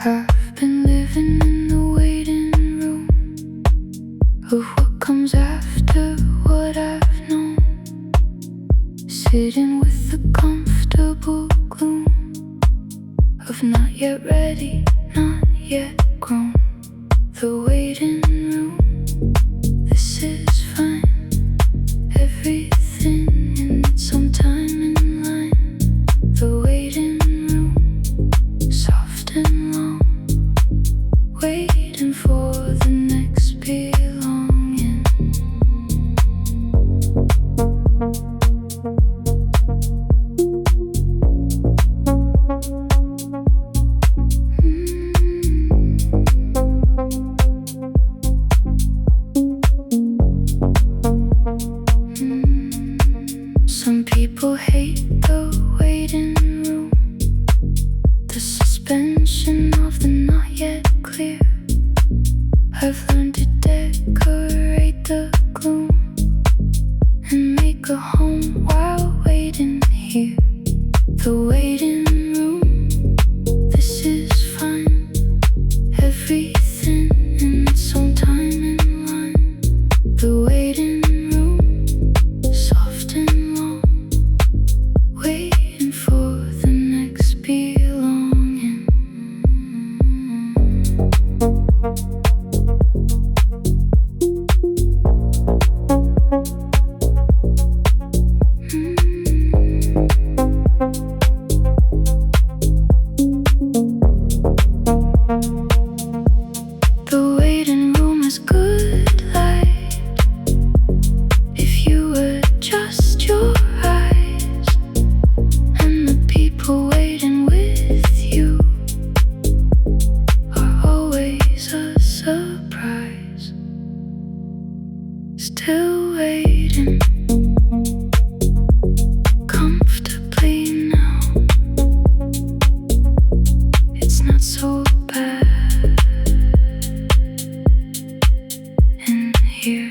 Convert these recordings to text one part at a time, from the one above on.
I've been living in the waiting room of what comes after what I've known, sitting with the comfortable gloom of not yet ready, not yet grown. The waiting room, this is fine. Everything in some time in line. The waiting room, soft and long, waiting for the next belonging. Some people hate the waiting room, the suspension of the not yet clear. I've learned to decorate the gloom and make a home while waiting here. The waiting room, this is fine. Everything in its own time in line. The waiting room, soft and long, waiting for the next belonging. The waiting room is good light if you adjust your eyes, and the people waiting with you are always a surprise. Still waiting comfortably now. It's not so bad in here.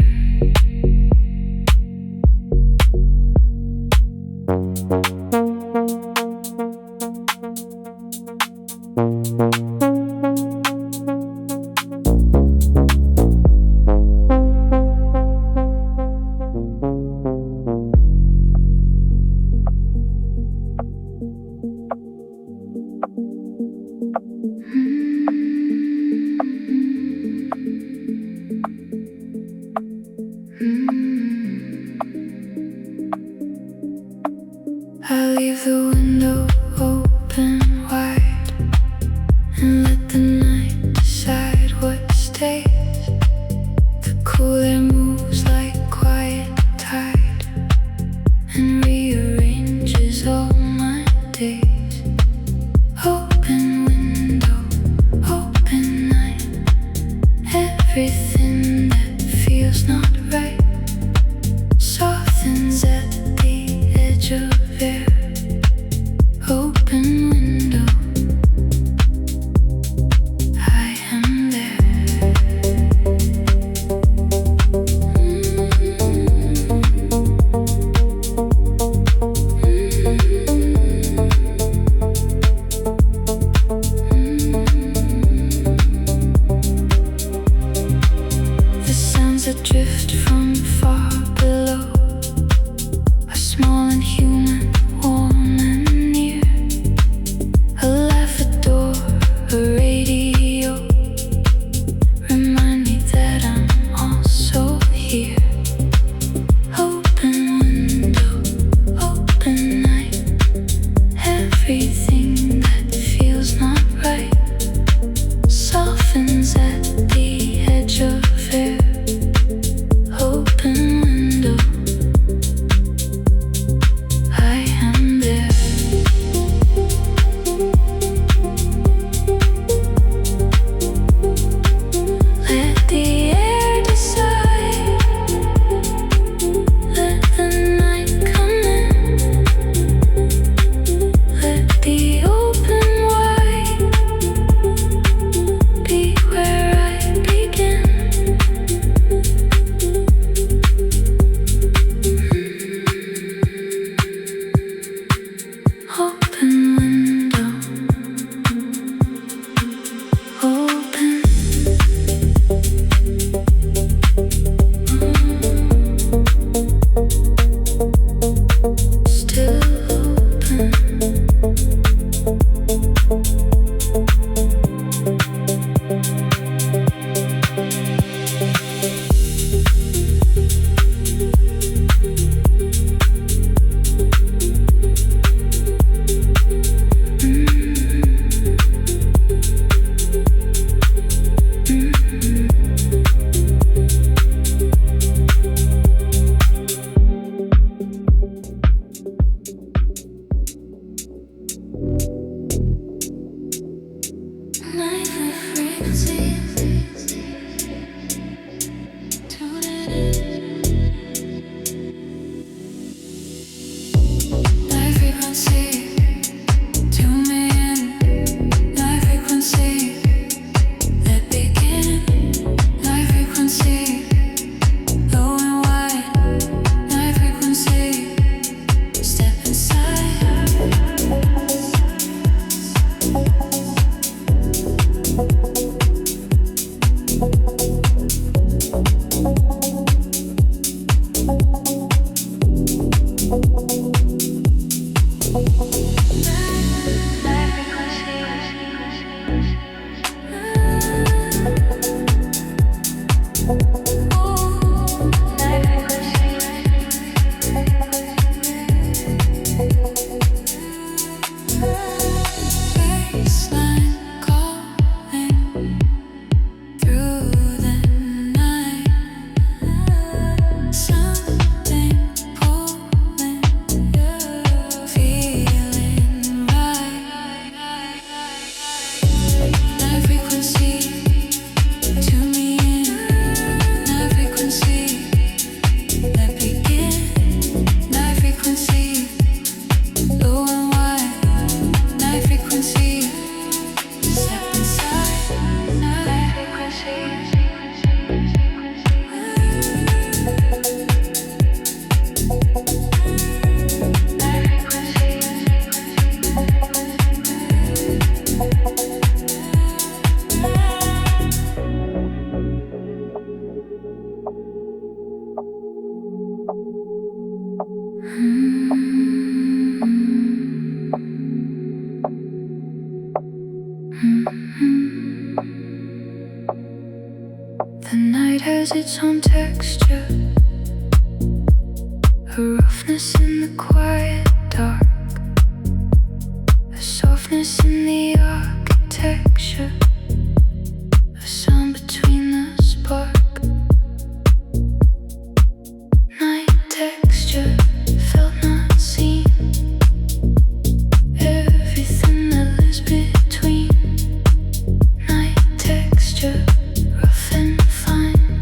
I leave the window open wide and let the night decide what stays. The cool air moves like quiet tide and rearranges all my days. Open window, open night. Everything that feels not right softens at the edge of air. Open window, I am there. The night has its own texture, a roughness in the quiet dark, a softness in the architecture, a sound between the spark. Night texture, felt not seen, everything that lives between. Night texture, rough and fine,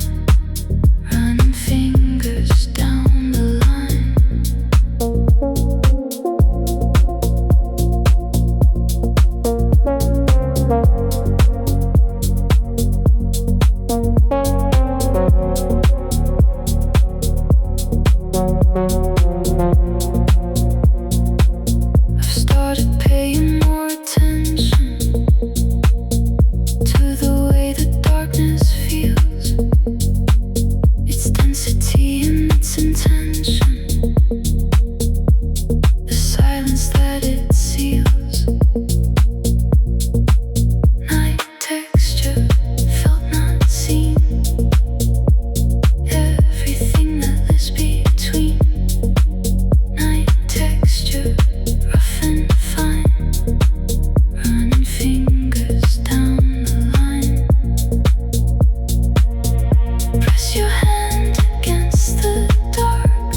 running fingers down the line. I've started paying more attention to the way the darkness feels, its density and its intention, the silence that it seals. Night texture, felt not seen, everything that lives between. Night texture, rough and fine, running fingers down the line. Press your hand against the dark,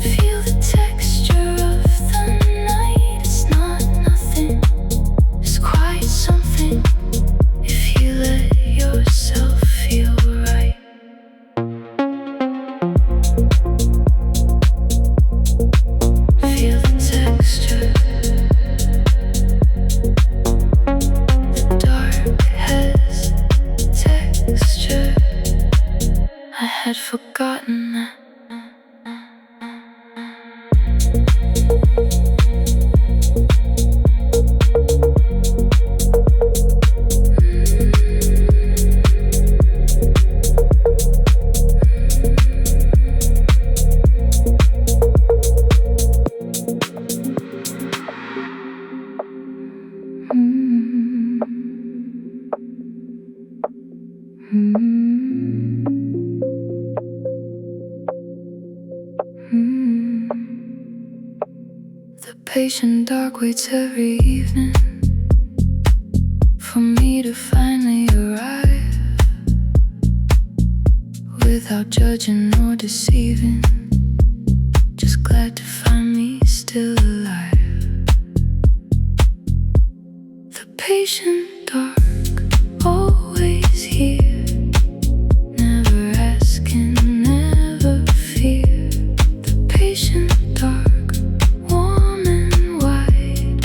feel the texture of the night. It's not nothing, it's quite something, if you let yourself feel right. Feel the texture. The dark has texture. I had forgotten that. The patient dark waits every evening for me to finally arrive, without judging or deceiving, just glad to find me still alive. The patient dark, always here, never asking, never fear. The patient dark, warm and wide,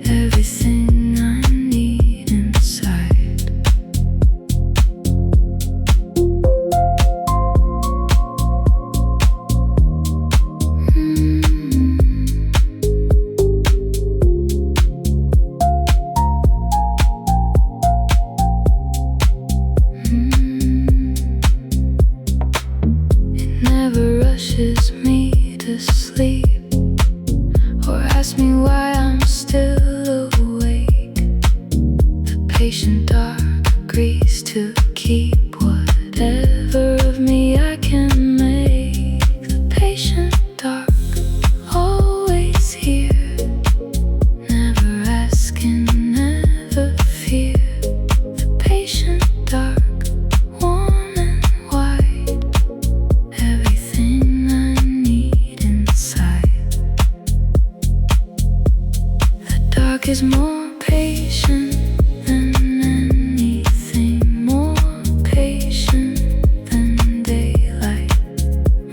everything I need inside. It never rushes me to sleep or asks me why I'm still awake. The patient dark agrees to keep whatever of me I can make. The patient dark, always here, never asking, never fear. The patient dark, warm and wide, everything I need inside. The dark is more patient than anything, more patient than daylight,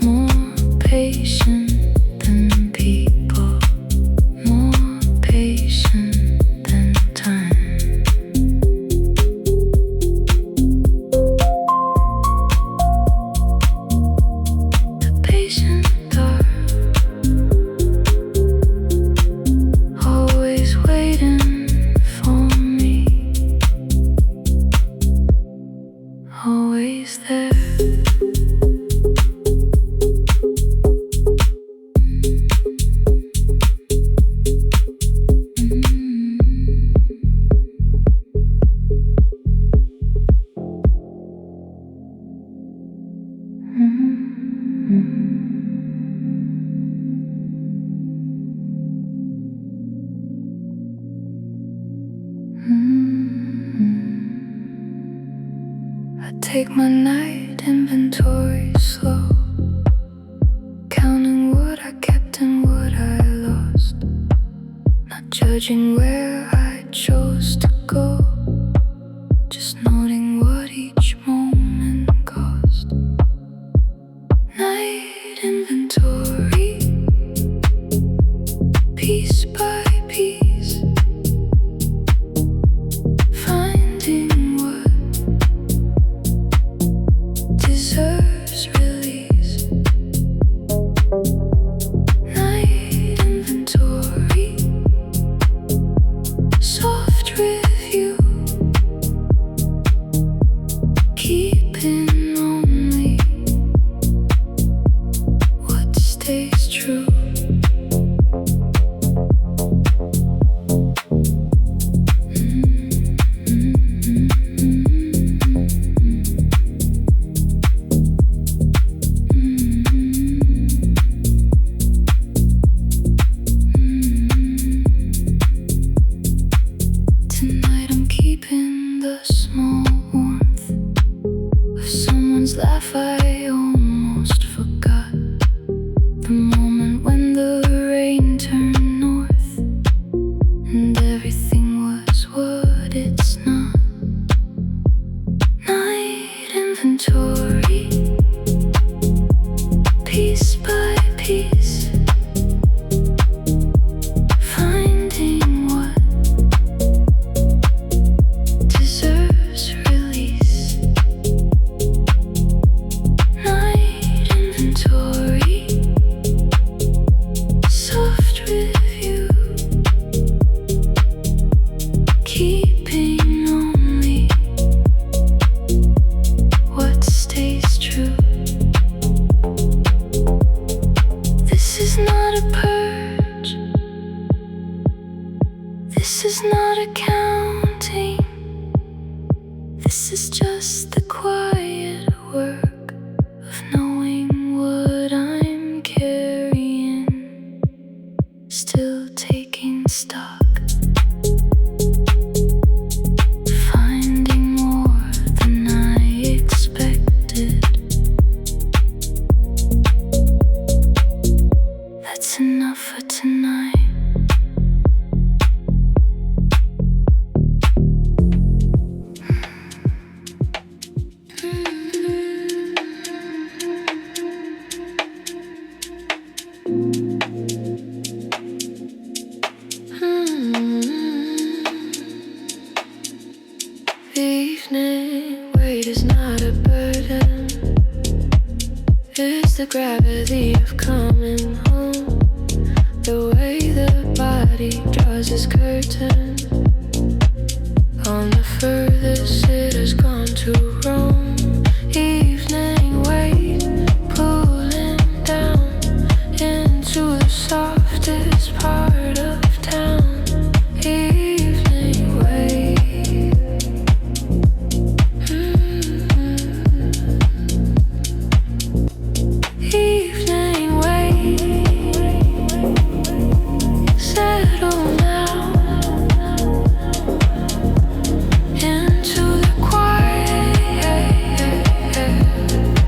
more patient than people, more patient than time. The patient dark, always waiting for me. take my night inventory slow, counting what I kept and what I lost, not judging where I chose to go, just noting what each moment cost. Night inventory, piece by piece, finding what deserves release. Night inventory, soft review, keeping only what stays true. Tonight I'm keeping the small warmth of someone's laugh I almost forgot, the moment when the rain turned north and everything was what it's not. Night inventory, piece by piece, finding what deserves release. Night inventory, soft review, keeping only what stays true. This is not a purge, this is not accounting, this is just the quiet work of knowing what I'm carrying, still taking stock, finding more than I expected. That's enough for tonight. The evening weight is not a burden, it's the gravity of coming home, the way the body draws its curtain. On the furthest it has gone to Rome. Evening weight pulling down into the softest part of town. Evening weight. Evening weight. Settle now into the quiet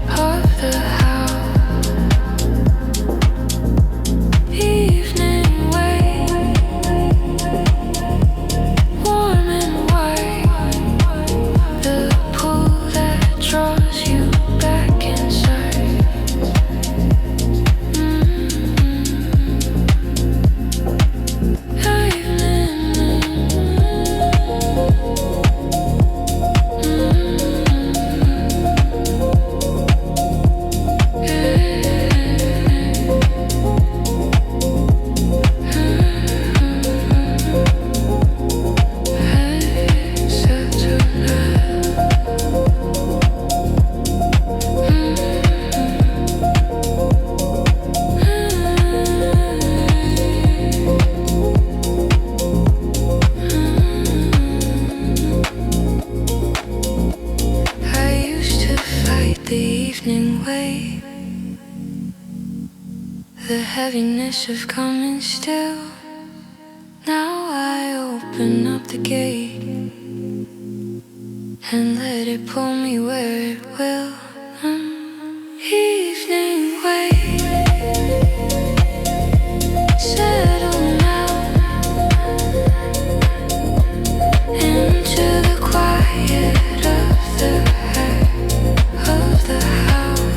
of the house. Evening weight, warm and white, the pull that draws you back inside. The heaviness of coming still. Now I open up the gate and let it pull me where it will. Evening wave, settle now into the quiet of the house.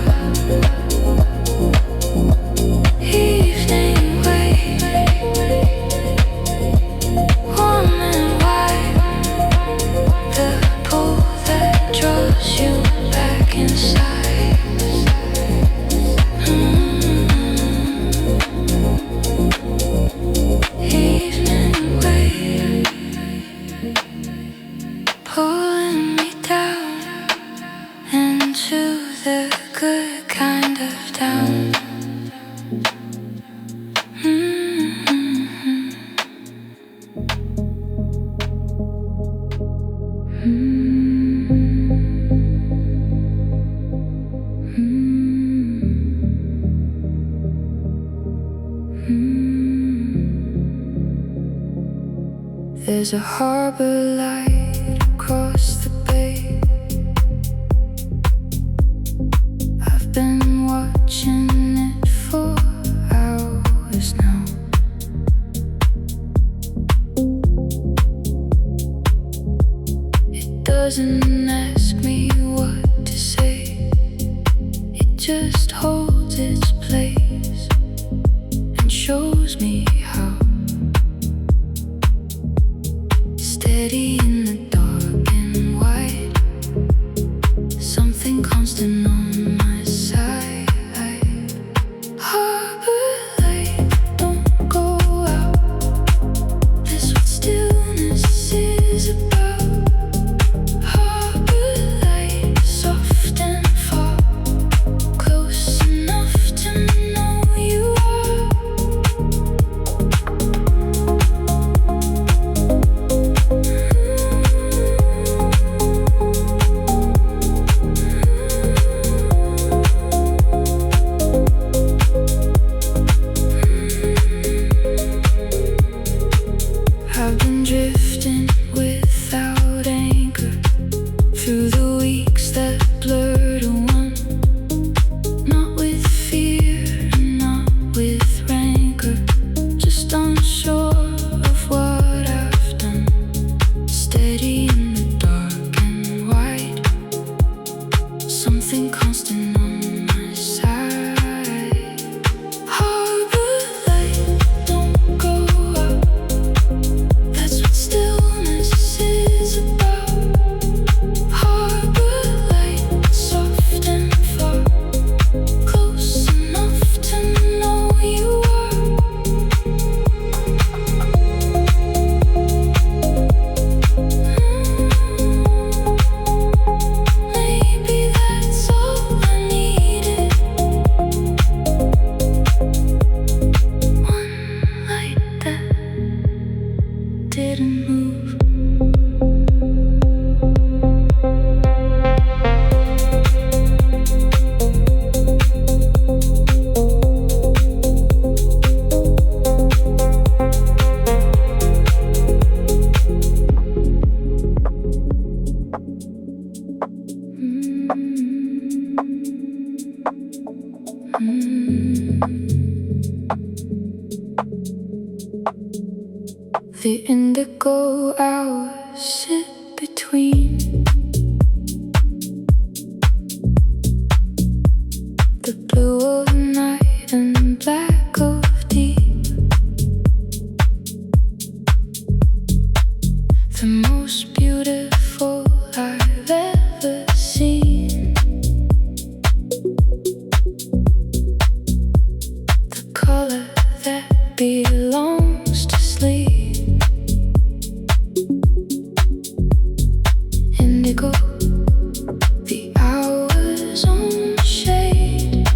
Evening wave, warm and wide, the pull that draws you back inside. Evening wave, pulling me down into the good kind of down. There's a harbour light across the bay. I've been watching it for hours now. It doesn't ask me what to say, it just holds its place and shows me how. Steady in the dark and white, something constant on my side. Harbour light, don't go out. That's what stillness is about. Harbour light, soft and far, close enough to know you are. I've been drifting without anchor through the weeks that blur to one. Not with fear, not with rancor, just unsure of what I've done. Steady in the dark and white, something constant on my side. Harbour light, don't go out. That's what stillness is about. Harbour light, soft and far, close enough to know you are. Maybe that's all I needed. One light that didn't move. The indigo hours sit between the blue of night and black of deep. The most beautiful I've ever seen. The color that belongs to sleep. Indigo, the hour's own shade,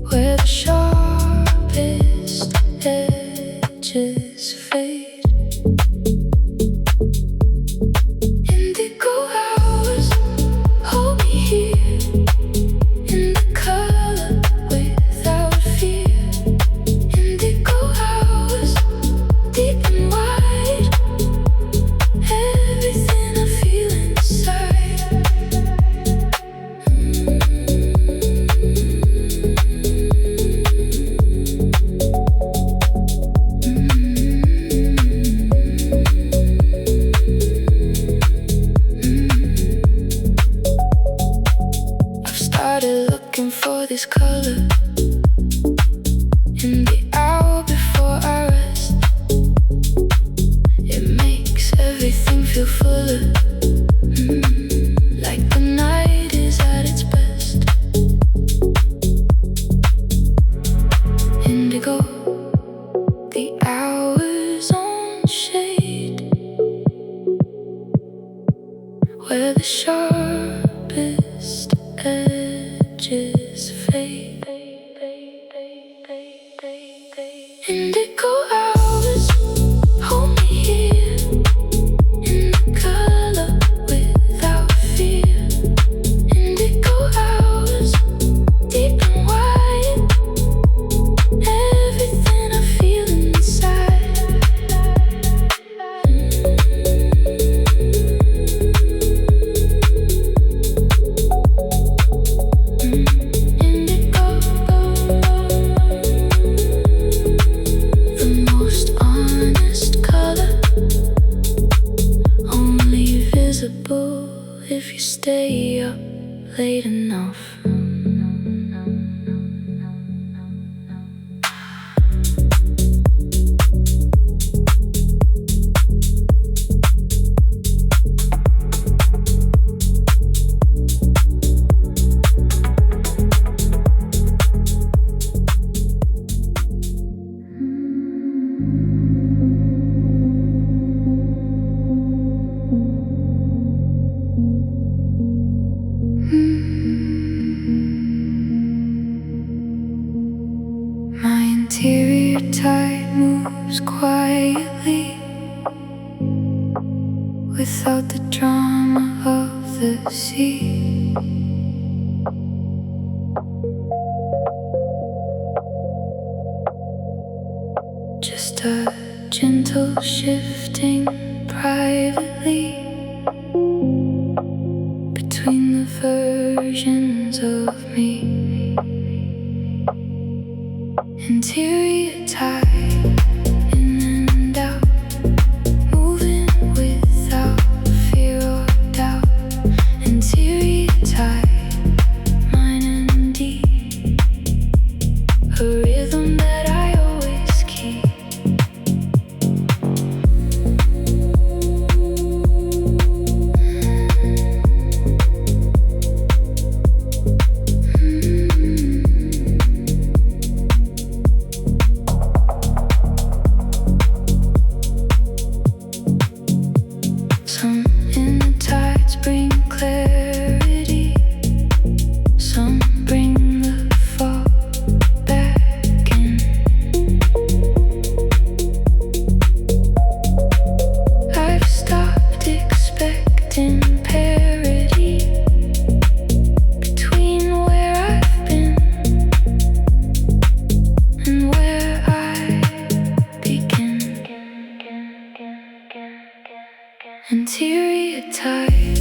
where the sharpest edges fade. shade, where the sharpest edges fade. Indigo hours, hold me here in the color without fear. Indigo hours, deep and wide, everything I feel inside. Indigo, the most honest color, only visible if you stay up late enough. My interior tide moves quietly, without the drama of the sea. Just a gentle shifting privately between the versions of me. Interior tide, in and out, moving without fear or doubt. Interior tide, mine and deep, a rhythm that I always keep. Some in the tides bring clarity, some bring the fog back in. I've stopped expecting parity between where I've been and where I begin. Interior tide.